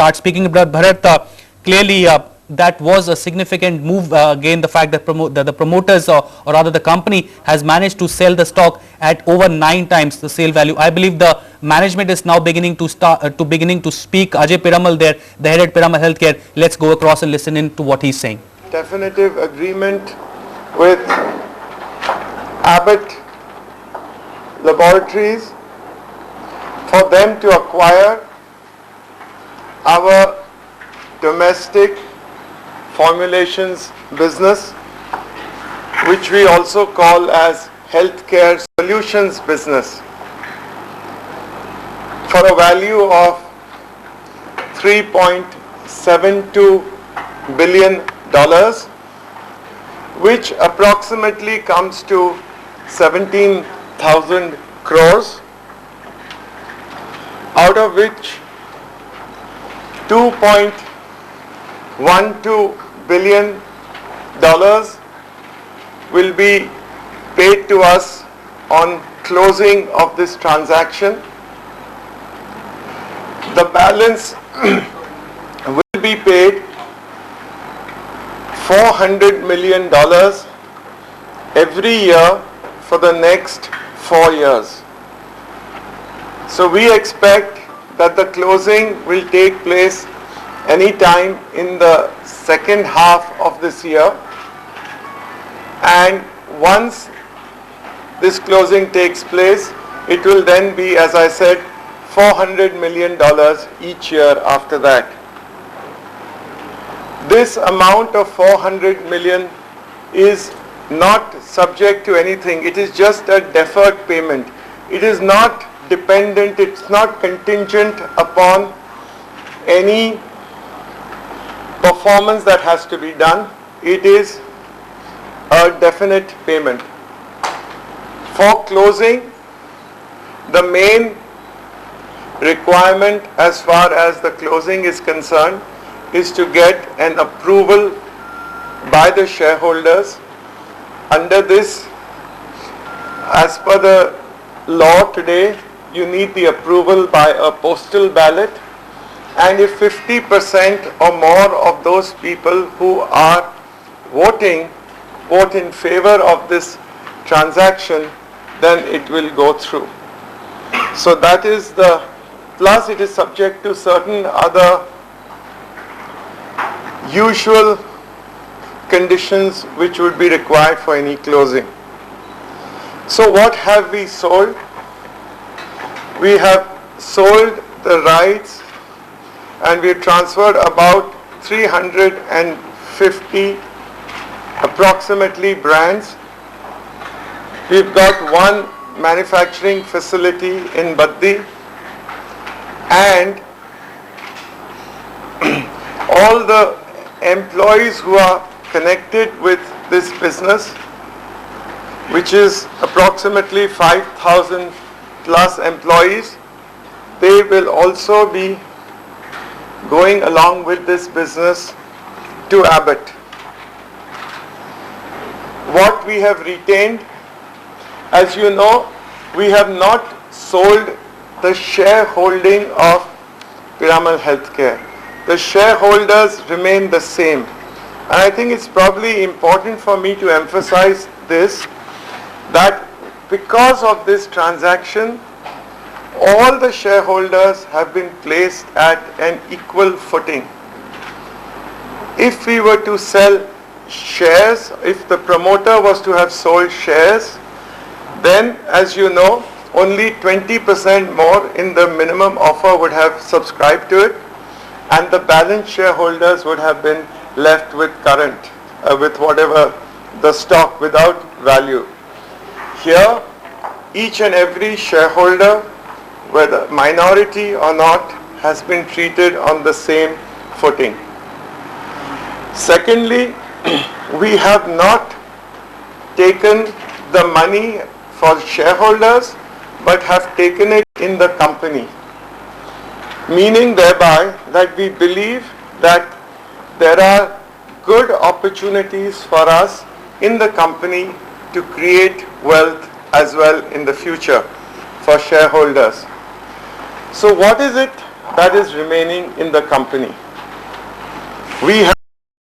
start speaking about Bharat, clearly that was a significant move. Again, the fact that the promoters or rather the company has managed to sell the stock at over 9 times the sale value. I believe the management is now beginning to speak. Ajay Piramal there, the head at Piramal Healthcare. Let's go across and listen in to what he's saying. Definitive agreement with Abbott Laboratories for them to acquire our domestic formulations business, which we also call as healthcare solutions business, for a value of $3.72 billion, which approximately comes to 17,000 crores, out of which $2.12 billion will be paid to us on closing of this transaction. The balance will be paid $400 million every year for the next 4 years. So we expect that the closing will take place any time in the second half of this year, and once this closing takes place, it will then be, as I said, $400 million each year after that. This amount of 400 million is not subject to anything. It is just a deferred payment. It is not dependent, it's not contingent upon any performance that has to be done. It is a definite payment. For closing, the main requirement as far as the closing is concerned is to get an approval by the shareholders. Under this, as per the law today, you need the approval by a postal ballot, and if 50% or more of those people who are voting vote in favor of this transaction, then it will go through. So that is the, plus it is subject to certain other usual conditions which would be required for any closing. So what have we sold? We have sold the rights and we transferred about 350 approximately brands. We've got one manufacturing facility in Baddi, and all the employees who are connected with this business, which is approximately 5,000 plus employees, they will also be going along with this business to Abbott. What we have retained, as you know, we have not sold the shareholding of Piramal Healthcare. The shareholders remain the same. And I think it's probably important for me to emphasize this, that because of this transaction, all the shareholders have been placed at an equal footing. If we were to sell shares, if the promoter was to have sold shares, then, as you know, only 20% more in the minimum offer would have subscribed to it, and the balance shareholders would have been left with current, with whatever the stock without value. Here, each and every shareholder, whether minority or not, has been treated on the same footing. Secondly, we have not taken the money for shareholders, but have taken it in the company, meaning thereby that we believe that there are good opportunities for us in the company to create wealth as well in the future for shareholders. So what is it that is remaining in the company. We have